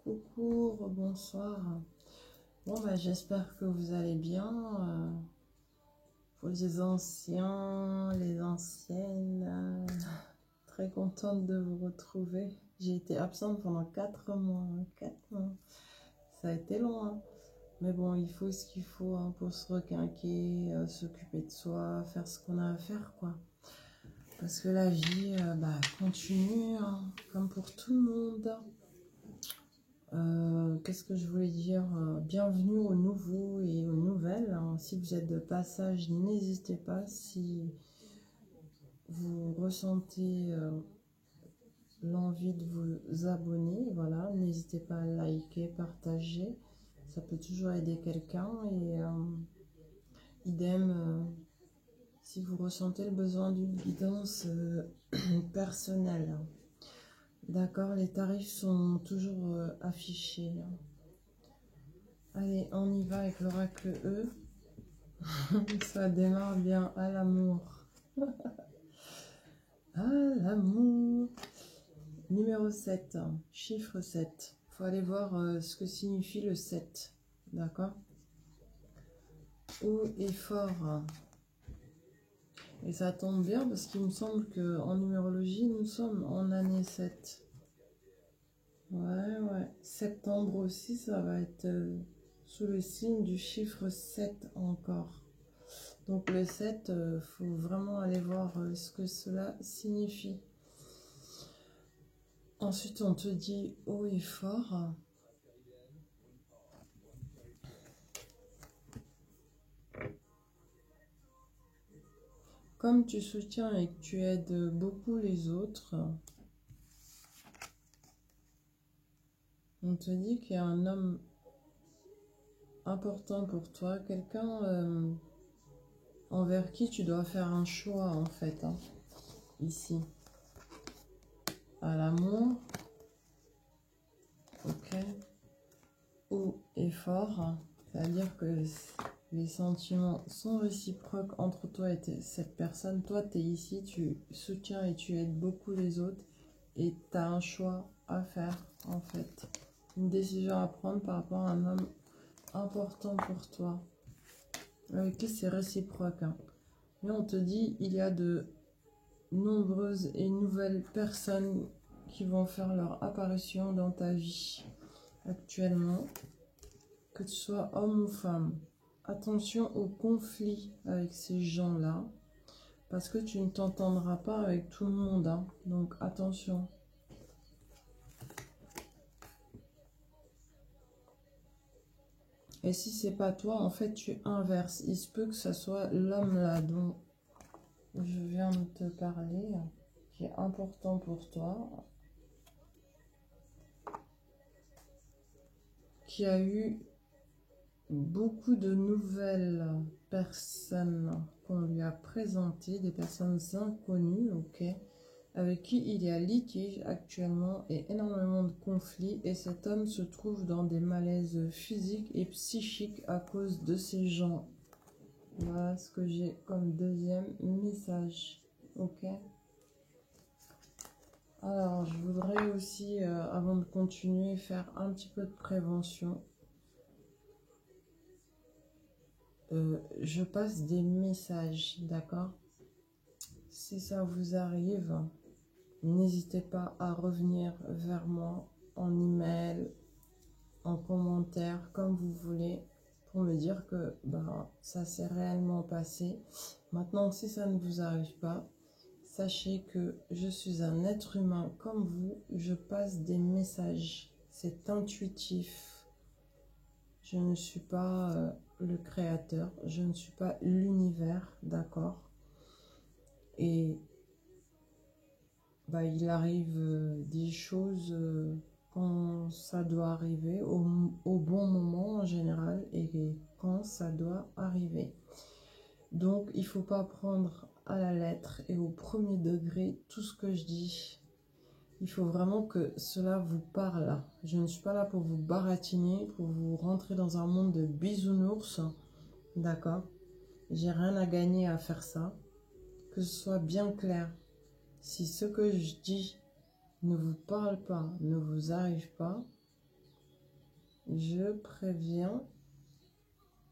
Coucou, bonsoir. Bon, bah, j'espère que vous allez bien. Pour les anciens, les anciennes, très contente de vous retrouver. J'ai été absente pendant 4 mois. 4 mois. Ça a été long, hein. Mais bon, il faut ce qu'il faut hein, pour se requinquer, s'occuper de soi, faire ce qu'on a à faire, quoi. Parce que la vie continue, hein, comme pour tout le monde. Qu'est-ce que je voulais dire? Bienvenue aux nouveaux et aux nouvelles, hein. Si vous êtes de passage, n'hésitez pas. Si vous ressentez l'envie de vous abonner, voilà, n'hésitez pas à liker, partager. Ça peut toujours aider quelqu'un. Et idem, si vous ressentez le besoin d'une guidance personnelle. D'accord, les tarifs sont toujours affichés. Allez, on y va avec l'oracle E. Ça démarre bien à l'amour. À l'amour. Numéro 7, chiffre 7. Il faut aller voir ce que signifie le 7. D'accord? Haut et fort. Et ça tombe bien parce qu'il me semble qu'en numérologie, nous sommes en année 7. Ouais. Septembre aussi, ça va être sous le signe du chiffre 7 encore. Donc le 7, faut vraiment aller voir ce que cela signifie. Ensuite, on te dit haut et fort. Comme tu soutiens et que tu aides beaucoup les autres, on te dit qu'il y a un homme important pour toi, quelqu'un envers qui tu dois faire un choix en fait, hein, ici. À l'amour, ok, haut et fort, c'est-à-dire que les sentiments sont réciproques entre toi et cette personne. Toi, tu es ici, tu soutiens et tu aides beaucoup les autres et tu as un choix à faire en fait. Une décision à prendre par rapport à un homme important pour toi. Ok, c'est réciproque. Hein. Mais on te dit, il y a de nombreuses et nouvelles personnes qui vont faire leur apparition dans ta vie actuellement, que tu sois homme ou femme. Attention au conflit avec ces gens-là, parce que tu ne t'entendras pas avec tout le monde. Hein. Donc attention. Et si c'est pas toi, en fait, tu inverses. Il se peut que ce soit l'homme là dont je viens de te parler, qui est important pour toi, qui a eu beaucoup de nouvelles personnes qu'on lui a présentées, des personnes inconnues, ok, avec qui il y a litige actuellement et énormément de conflits, et cet homme se trouve dans des malaises physiques et psychiques à cause de ces gens. Voilà ce que j'ai comme deuxième message, ok. Alors, je voudrais aussi, avant de continuer, faire un petit peu de prévention. Je passe des messages, d'accord? Si ça vous arrive, n'hésitez pas à revenir vers moi en email, en commentaire, comme vous voulez, pour me dire que ça s'est réellement passé. Maintenant, si ça ne vous arrive pas, sachez que je suis un être humain comme vous, je passe des messages, c'est intuitif. Je ne suis pas le créateur, je ne suis pas l'univers, d'accord? Et il arrive des choses quand ça doit arriver, au bon moment en général, et quand ça doit arriver. Donc, il ne faut pas prendre à la lettre et au premier degré tout ce que je dis. Il faut vraiment que cela vous parle. Je ne suis pas là pour vous baratiner, pour vous rentrer dans un monde de bisounours. D'accord? J'ai rien à gagner à faire ça. Que ce soit bien clair. Si ce que je dis ne vous parle pas, ne vous arrive pas, je préviens,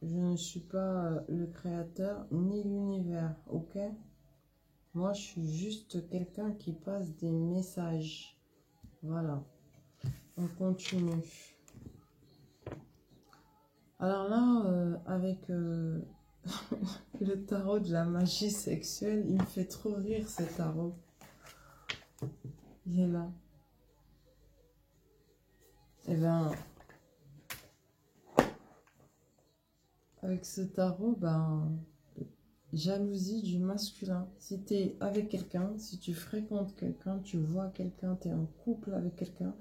je ne suis pas le créateur ni l'univers, ok? Moi, je suis juste quelqu'un qui passe des messages. Voilà. On continue. Alors là, avec le tarot de la magie sexuelle, il me fait trop rire ce tarot. Il est là. Eh bien, avec ce tarot, ben, jalousie du masculin. Si tu es avec quelqu'un, si tu fréquentes quelqu'un, tu vois quelqu'un, tu es en couple avec quelqu'un,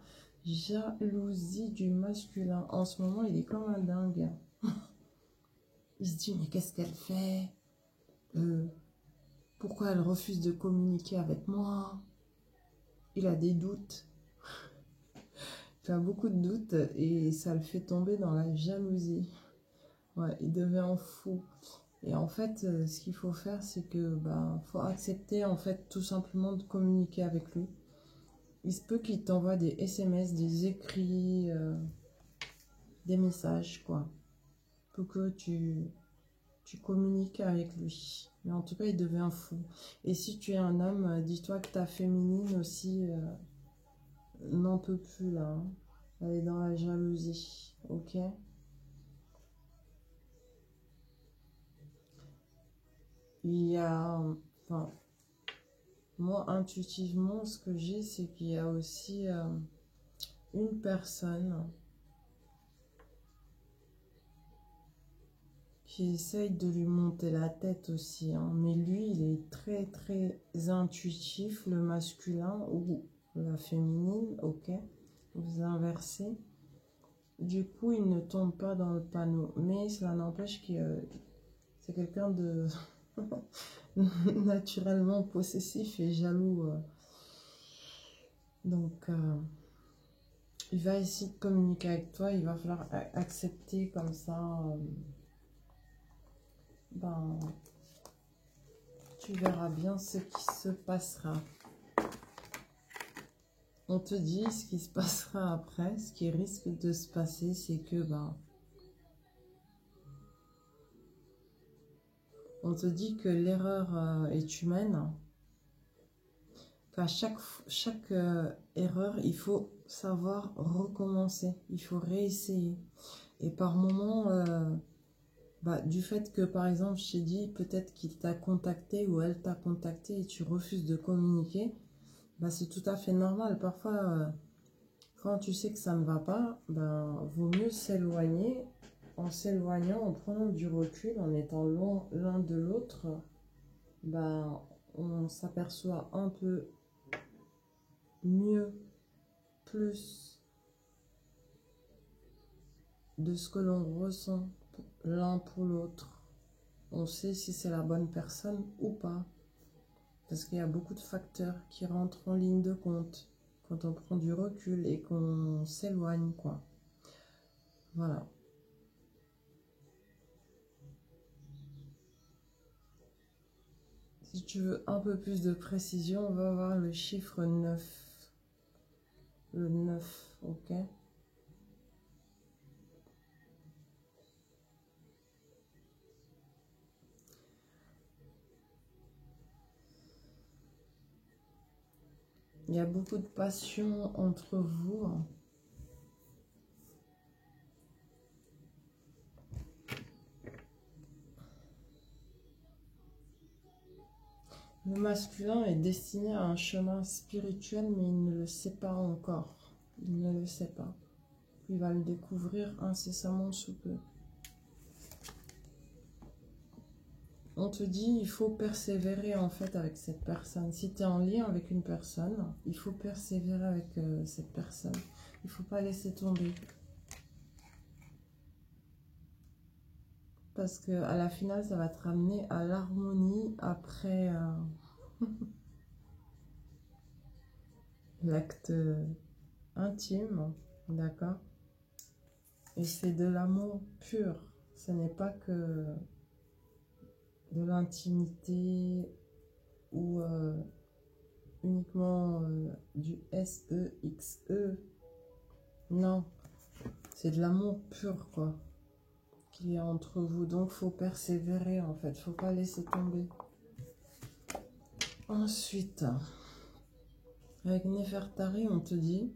jalousie du masculin. En ce moment, il est comme un dingue. Il se dit, mais qu'est-ce qu'elle fait? Pourquoi elle refuse de communiquer avec moi? Il a des doutes. Il a beaucoup de doutes et ça le fait tomber dans la jalousie. Ouais, il devient fou. Et en fait, ce qu'il faut faire, c'est que faut accepter en fait tout simplement de communiquer avec lui. Il se peut qu'il t'envoie des SMS, des écrits, des messages, quoi, pour que tu communiques avec lui. Mais en tout cas, il devient fou. Et si tu es un homme, dis-toi que ta féminine aussi n'en peut plus là. Hein. Elle est dans la jalousie, ok? Il y a, enfin, moi intuitivement, ce que j'ai, c'est qu'il y a aussi une personne qui essaye de lui monter la tête aussi. Hein. Mais lui, il est très très intuitif, le masculin ou la féminine, ok? Vous inversez. Du coup, il ne tombe pas dans le panneau. Mais cela n'empêche que c'est quelqu'un de naturellement possessif et jaloux. Donc, il va essayer de communiquer avec toi. Il va falloir accepter comme ça. Tu verras bien ce qui se passera. On te dit ce qui se passera après. Ce qui risque de se passer, c'est que on te dit que l'erreur est humaine. Qu'à chaque erreur, il faut savoir recommencer. Il faut réessayer. Et par moment, du fait que, par exemple, je t'ai dit, peut-être qu'il t'a contacté ou elle t'a contacté et tu refuses de communiquer, c'est tout à fait normal. Parfois, quand tu sais que ça ne va pas, vaut mieux s'éloigner. En s'éloignant, en prenant du recul, en étant loin l'un de l'autre, on s'aperçoit un peu mieux, plus de ce que l'on ressent l'un pour l'autre. On sait si c'est la bonne personne ou pas. Parce qu'il y a beaucoup de facteurs qui rentrent en ligne de compte quand on prend du recul et qu'on s'éloigne, quoi. Voilà. Si tu veux un peu plus de précision, on va voir le chiffre 9. Le 9, ok? Il y a beaucoup de passion entre vous. Le masculin est destiné à un chemin spirituel, mais il ne le sait pas encore. Il ne le sait pas. Il va le découvrir incessamment sous peu. On te dit, il faut persévérer en fait avec cette personne. Si tu es en lien avec une personne, il faut persévérer avec cette personne. Il ne faut pas laisser tomber. Parce qu'à la finale, ça va te ramener à l'harmonie après l'acte intime. D'accord? Et c'est de l'amour pur. Ce n'est pas que de l'intimité ou uniquement du SEXE. Non, C'est de l'amour pur, quoi, qu'il y a entre vous. Donc, faut persévérer, en fait. Faut pas laisser tomber. Ensuite, avec Nefertari, on te dit,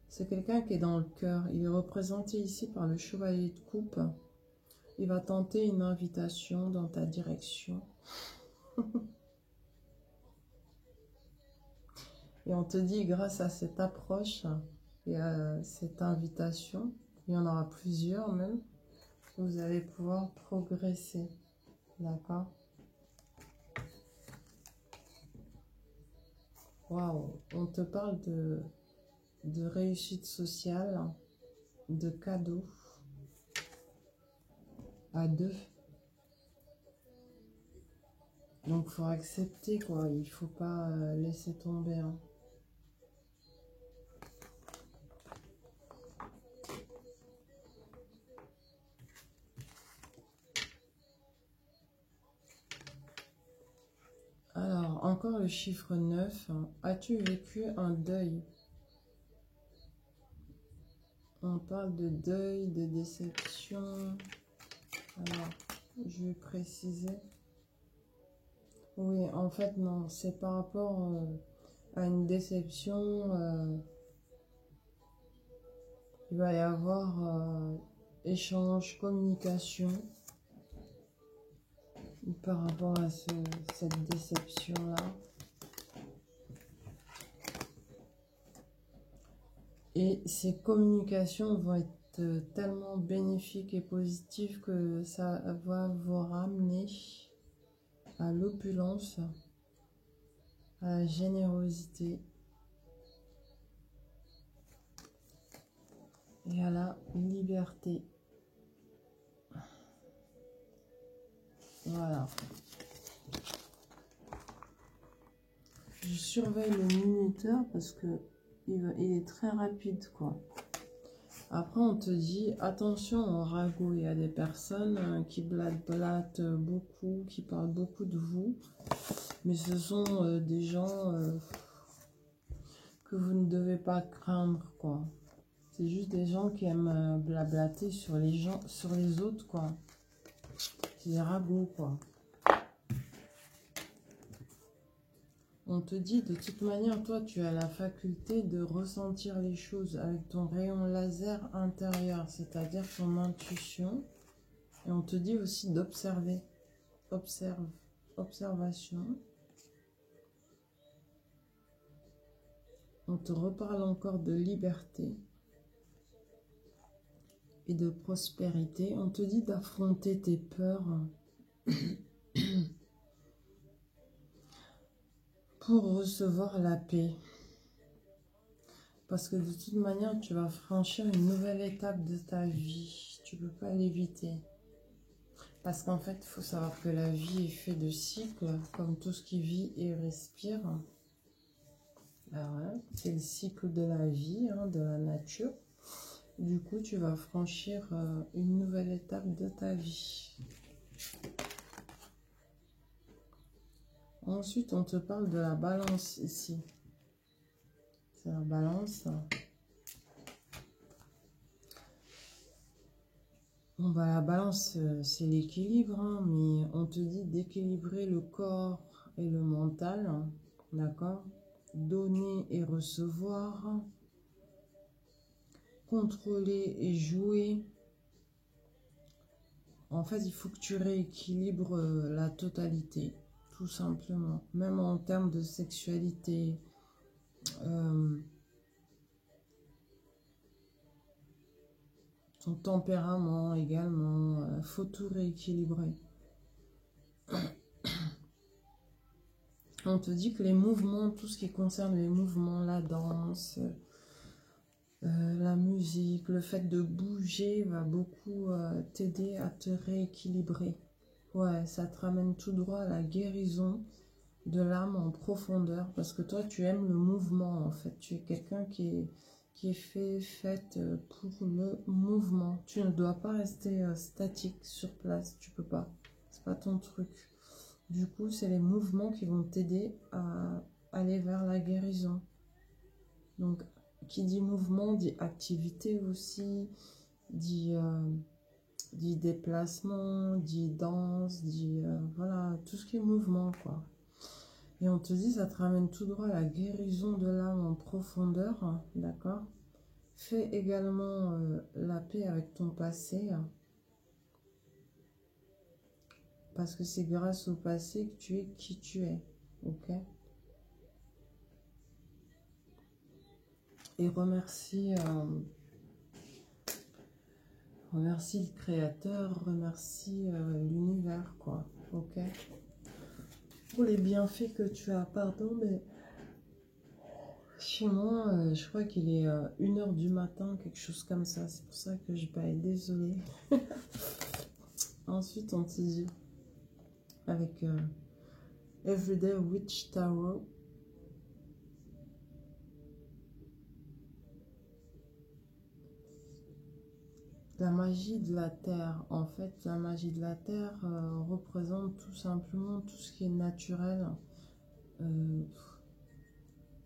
c'est quelqu'un qui est dans le cœur. Il est représenté ici par le chevalier de coupe. Il va tenter une invitation dans ta direction. Et on te dit, grâce à cette approche et à cette invitation, il y en aura plusieurs même, vous allez pouvoir progresser. D'accord? Waouh! On te parle de réussite sociale, de cadeaux à deux. Donc, faut accepter, quoi. Il faut pas laisser tomber, hein. Alors, encore le chiffre 9. As-tu vécu un deuil? On parle de deuil, de déception. Alors, je vais préciser. Oui, en fait, non. C'est par rapport à une déception. Il va y avoir échange, communication par rapport à cette déception-là. Et ces communications vont être tellement bénéfiques et positives que ça va vous ramener à l'opulence, à la générosité et à la liberté. Voilà. Je surveille le minuteur parce que il est très rapide, quoi. Après, on te dit, attention au ragot. Il y a des personnes qui blatent beaucoup, qui parlent beaucoup de vous. Mais ce sont des gens que vous ne devez pas craindre, quoi. C'est juste des gens qui aiment blablater sur les gens, sur les autres, quoi. C'est des ragots, quoi. On te dit, de toute manière, toi, tu as la faculté de ressentir les choses avec ton rayon laser intérieur, c'est-à-dire ton intuition. Et on te dit aussi d'observer. Observation. On te reparle encore de liberté et de prospérité. On te dit d'affronter tes peurs pour recevoir la paix. Parce que de toute manière, tu vas franchir une nouvelle étape de ta vie. Tu ne peux pas l'éviter. Parce qu'en fait, il faut savoir que la vie est faite de cycles, comme tout ce qui vit et respire. Alors, voilà, c'est le cycle de la vie, hein, de la nature. Du coup, tu vas franchir une nouvelle étape de ta vie. Ensuite, on te parle de la balance ici. C'est la balance. Bon, bah, la balance, c'est l'équilibre, hein, mais on te dit d'équilibrer le corps et le mental, hein, d'accord? Donner et recevoir, contrôler et jouer. En fait, il faut que tu rééquilibres la totalité, tout simplement. Même en termes de sexualité, ton tempérament également, faut tout rééquilibrer. On te dit que les mouvements, tout ce qui concerne les mouvements, la danse, la musique, le fait de bouger va beaucoup t'aider à te rééquilibrer. Ouais, ça te ramène tout droit à la guérison de l'âme en profondeur, parce que toi, tu aimes le mouvement, en fait. Tu es quelqu'un qui est faite pour le mouvement. Tu ne dois pas rester statique sur place, tu peux pas. C'est pas ton truc. Du coup, c'est les mouvements qui vont t'aider à aller vers la guérison. Donc, qui dit mouvement, dit activité aussi, dit déplacement, dit danse, dit voilà, tout ce qui est mouvement, quoi. Et on te dit, ça te ramène tout droit à la guérison de l'âme en profondeur, hein, d'accord? Fais également la paix avec ton passé, hein, parce que c'est grâce au passé que tu es qui tu es, ok? Et remercie le créateur, remercie l'univers, quoi, ok? Pour les bienfaits que tu as, pardon, mais chez moi, je crois qu'il est 1 h du matin, quelque chose comme ça, c'est pour ça que je baille, désolée. Ensuite, on te dit, avec Everyday Witch Tarot, la magie de la terre. En fait, la magie de la terre représente tout simplement tout ce qui est naturel.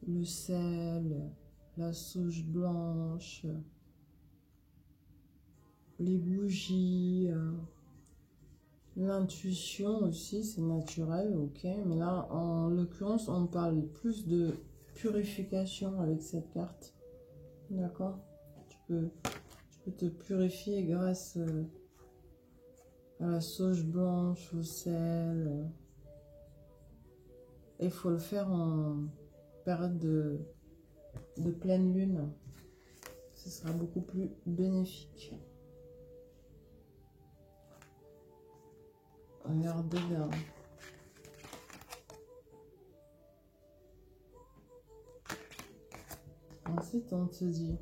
Le sel, la sauge blanche, les bougies, l'intuition aussi, c'est naturel, ok. Mais là, en l'occurrence, on parle plus de purification avec cette carte. D'accord? Tu peux te purifier grâce à la sauge blanche, au sel. Et il faut le faire en période de pleine lune. Ce sera beaucoup plus bénéfique. Regardez bien. Ensuite, on te dit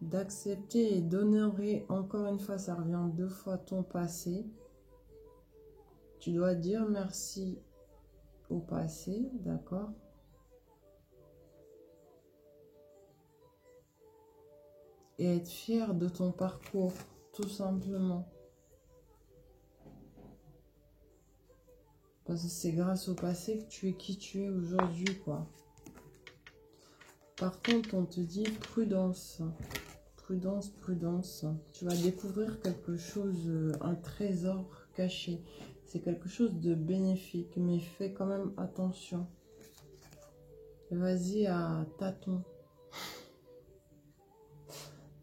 d'accepter et d'honorer, encore une fois, ça revient 2 fois, ton passé. Tu dois dire merci au passé, d'accord? Et être fier de ton parcours, tout simplement. Parce que c'est grâce au passé que tu es qui tu es aujourd'hui, quoi. Par contre, on te dit prudence. Prudence, prudence. Tu vas découvrir quelque chose, un trésor caché. C'est quelque chose de bénéfique, mais fais quand même attention. Vas-y à tâtons.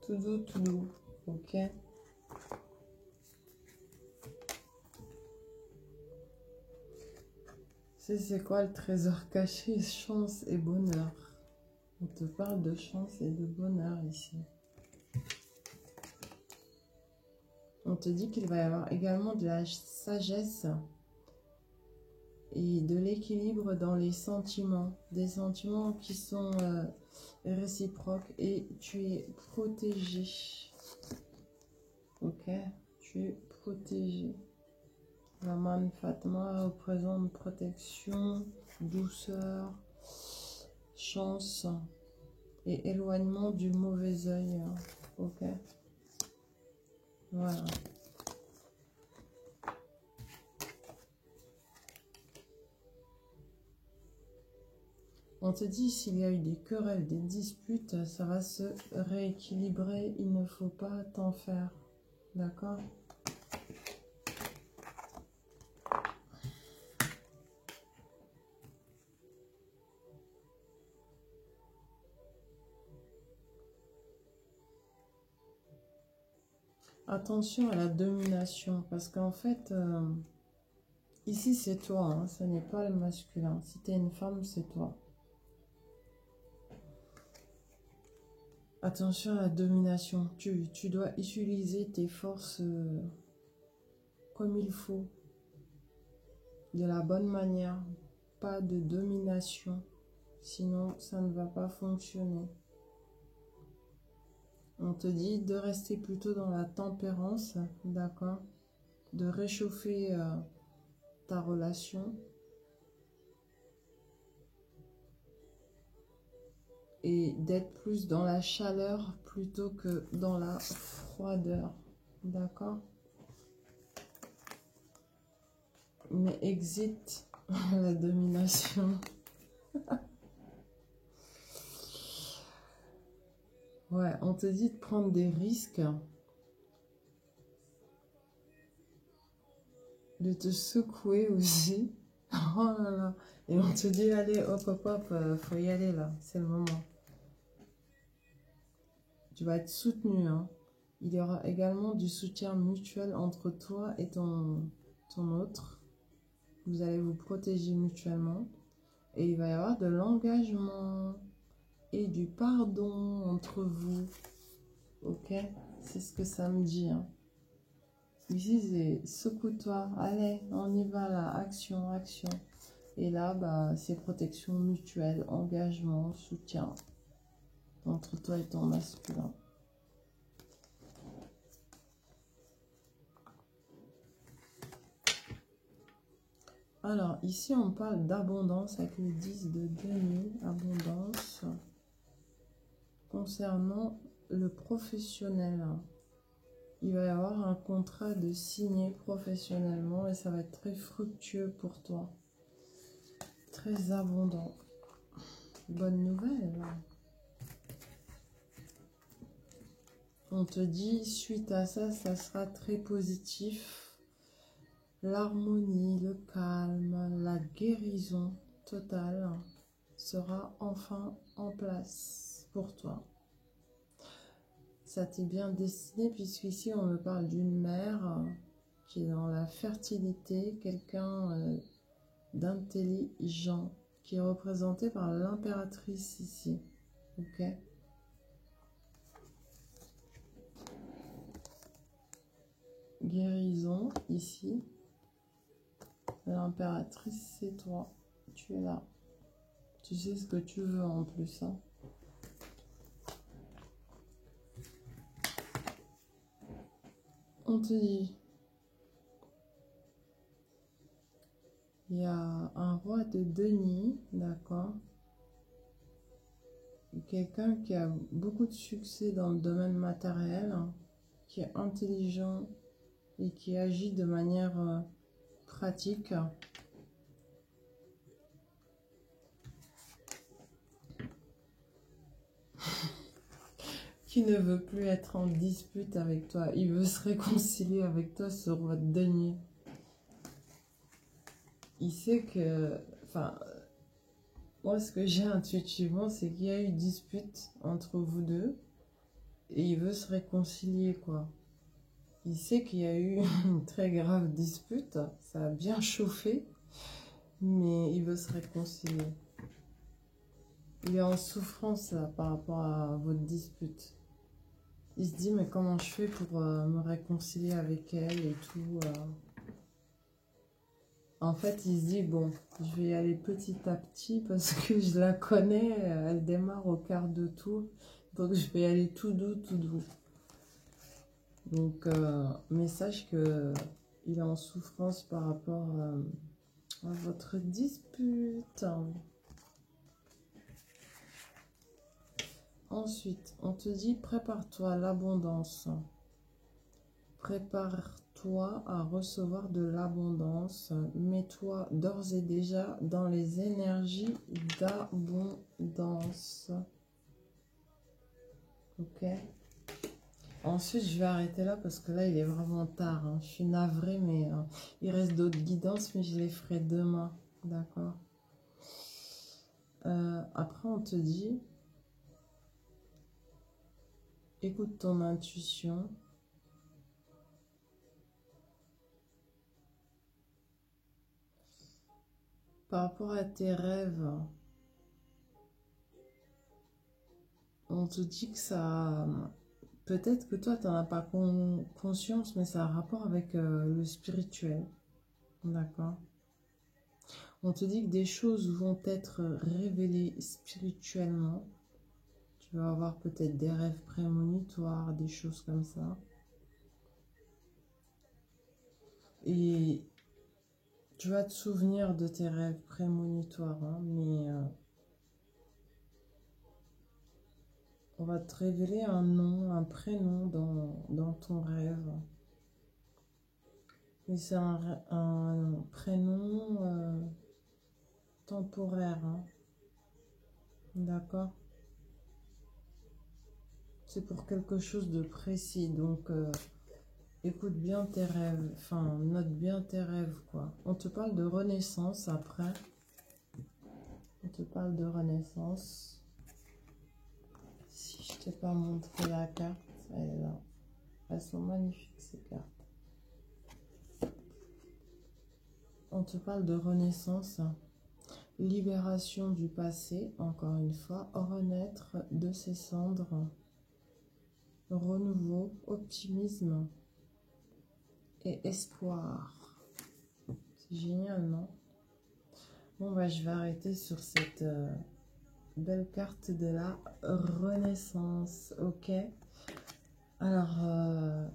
Tout doux, ok? C'est quoi le trésor caché? Chance et bonheur. On te parle de chance et de bonheur ici. On te dit qu'il va y avoir également de la sagesse et de l'équilibre dans les sentiments. Des sentiments qui sont réciproques et tu es protégé. Ok? Tu es protégé. La manne Fatma représente protection, douceur, chance et éloignement du mauvais œil. Ok? Voilà. On te dit, s'il y a eu des querelles, des disputes, ça va se rééquilibrer. Il ne faut pas t'en faire. D'accord? Attention à la domination, parce qu'en fait, ici c'est toi, hein, ce n'est pas le masculin. Si tu es une femme, c'est toi. Attention à la domination. Tu dois utiliser tes forces comme il faut, de la bonne manière, pas de domination, sinon ça ne va pas fonctionner. On te dit de rester plutôt dans la tempérance, d'accord? De réchauffer ta relation. Et d'être plus dans la chaleur plutôt que dans la froideur, d'accord? Mais exit la domination. Ouais, on te dit de prendre des risques, de te secouer aussi. Oh là là. Et on te dit, allez, hop, hop, hop, faut y aller là, c'est le moment. Tu vas être soutenu, hein. Il y aura également du soutien mutuel entre toi et ton autre. Vous allez vous protéger mutuellement. Et il va y avoir de l'engagement et du pardon entre vous. Ok? C'est ce que ça me dit, hein. Ici, c'est secoue-toi. Allez, on y va là. Action, action. Et là, bah, c'est protection mutuelle, engagement, soutien entre toi et ton masculin. Alors, ici, on parle d'abondance avec le 10 de denier, abondance. Concernant le professionnel, il va y avoir un contrat de signer professionnellement et ça va être très fructueux pour toi. Très abondant. Bonne nouvelle. On te dit, suite à ça, ça sera très positif. L'harmonie, le calme, la guérison totale sera enfin en place pour toi. Ça t'est bien destiné puisqu'ici on me parle d'une mère qui est dans la fertilité, quelqu'un d'intelligent qui est représenté par l'impératrice ici. Ok. Guérison ici. L'impératrice, c'est toi. Tu es là. Tu sais ce que tu veux en plus, hein. On te dit, il y a un roi de denier, d'accord? Quelqu'un qui a beaucoup de succès dans le domaine matériel, hein, qui est intelligent et qui agit de manière pratique. Qui ne veut plus être en dispute avec toi. Il veut se réconcilier avec toi, ce roi de denier. Il sait que... Enfin, moi, ce que j'ai intuitivement, c'est qu'il y a eu dispute entre vous deux. Et il veut se réconcilier, quoi. Il sait qu'il y a eu une très grave dispute. Ça a bien chauffé. Mais il veut se réconcilier. Il est en souffrance, là, par rapport à votre dispute. Il se dit, mais comment je fais pour me réconcilier avec elle et tout. En fait, il se dit, bon, je vais y aller petit à petit parce que je la connais. Elle démarre au quart de tour. Donc, je vais y aller tout doux, tout doux. Donc, mais sache que il est en souffrance par rapport à votre dispute. Ensuite, on te dit, prépare-toi à l'abondance. Prépare-toi à recevoir de l'abondance. Mets-toi d'ores et déjà dans les énergies d'abondance. Ok. Ensuite, je vais arrêter là parce que là, il est vraiment tard, hein. Je suis navrée, mais il reste d'autres guidances, mais je les ferai demain. D'accord. Après, on te dit, écoute ton intuition. Par rapport à tes rêves, on te dit que ça... Peut-être que toi, tu n'en as pas conscience, mais ça a un rapport avec le spirituel. D'accord. On te dit que des choses vont être révélées spirituellement. Tu vas avoir peut-être des rêves prémonitoires, des choses comme ça. Et tu vas te souvenir de tes rêves prémonitoires, hein, mais on va te révéler un nom, un prénom dans ton rêve. Et c'est un prénom temporaire, hein. D'accord? C'est pour quelque chose de précis. Donc, écoute bien tes rêves. Enfin, note bien tes rêves, quoi. On te parle de renaissance après. On te parle de renaissance. Si je t'ai pas montré la carte, elle est là. Elles sont magnifiques, ces cartes. On te parle de renaissance. Libération du passé, encore une fois. Renaître de ses cendres. Renouveau, optimisme et espoir. C'est génial, non? Bon, bah, je vais arrêter sur cette belle carte de la Renaissance, ok? Alors,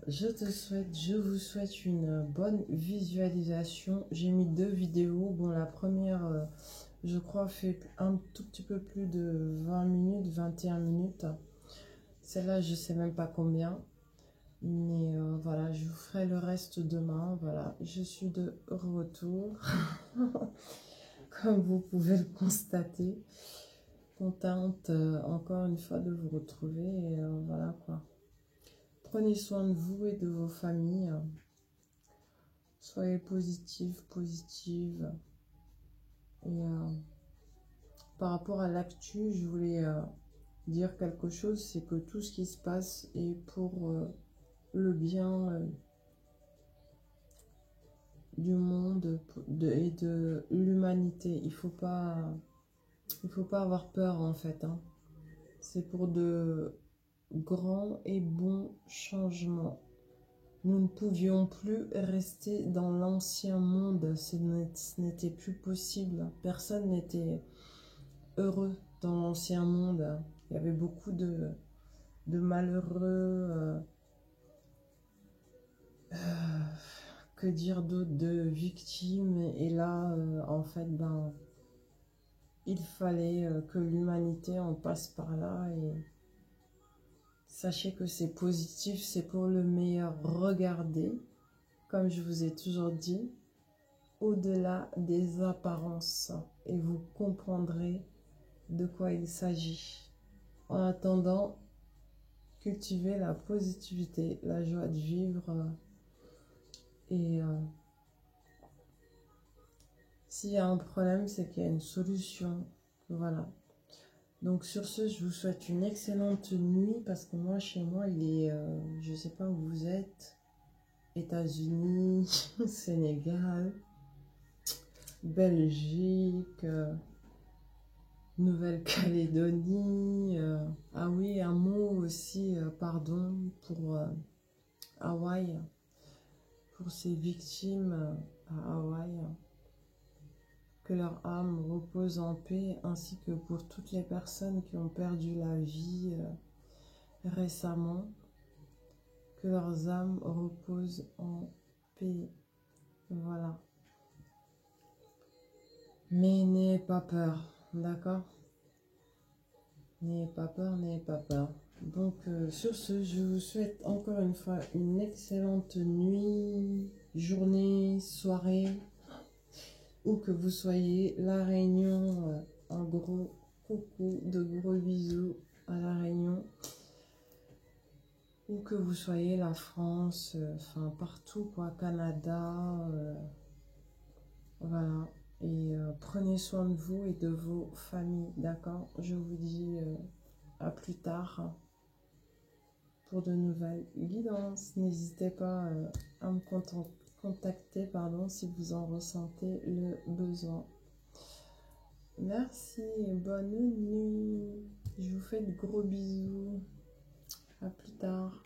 je vous souhaite une bonne visualisation. J'ai mis 2 vidéos. Bon, la première, je crois, fait un tout petit peu plus de 20 minutes, 21 minutes. Celle-là, je sais même pas combien. Mais voilà, je vous ferai le reste demain. Voilà, je suis de retour. Comme vous pouvez le constater. Contente encore une fois de vous retrouver. Et voilà quoi. Prenez soin de vous et de vos familles. Soyez positifs, positives. Et par rapport à l'actu, je voulais dire quelque chose. C'est que tout ce qui se passe est pour le bien du monde et de l'humanité. Il faut pas avoir peur en fait. Hein. C'est pour de grands et bons changements. Nous ne pouvions plus rester dans l'ancien monde. Ce n'était plus possible. Personne n'était heureux dans l'ancien monde. Il y avait beaucoup de malheureux. Que dire d'autre, de victimes. Et là, en fait, ben, il fallait que l'humanité en passe par là. Et sachez que c'est positif, c'est pour le meilleur. Regardez, comme je vous ai toujours dit, au-delà des apparences. Et vous comprendrez de quoi il s'agit. En attendant, cultivez la positivité, la joie de vivre. Et s'il y a un problème, c'est qu'il y a une solution. Voilà. Donc sur ce, je vous souhaite une excellente nuit parce que moi, chez moi, il est, je ne sais pas où vous êtes, États-Unis, Sénégal, Belgique, Nouvelle-Calédonie. Ah oui, un mot aussi, pardon, pour Hawaï, pour ces victimes à Hawaï. Que leur âme repose en paix, ainsi que pour toutes les personnes qui ont perdu la vie récemment. Que leurs âmes reposent en paix. Voilà. Mais n'ayez pas peur, d'accord? N'ayez pas peur, n'ayez pas peur. Donc, sur ce, je vous souhaite encore une fois une excellente nuit, journée, soirée. Où que vous soyez, La Réunion, un gros coucou, de gros bisous à La Réunion. Où que vous soyez, la France, enfin partout quoi, Canada, voilà. Et prenez soin de vous et de vos familles, d'accord? Je vous dis à plus tard pour de nouvelles guidances. N'hésitez pas à me contacter, pardon, si vous en ressentez le besoin. Merci et bonne nuit. Je vous fais de gros bisous. À plus tard.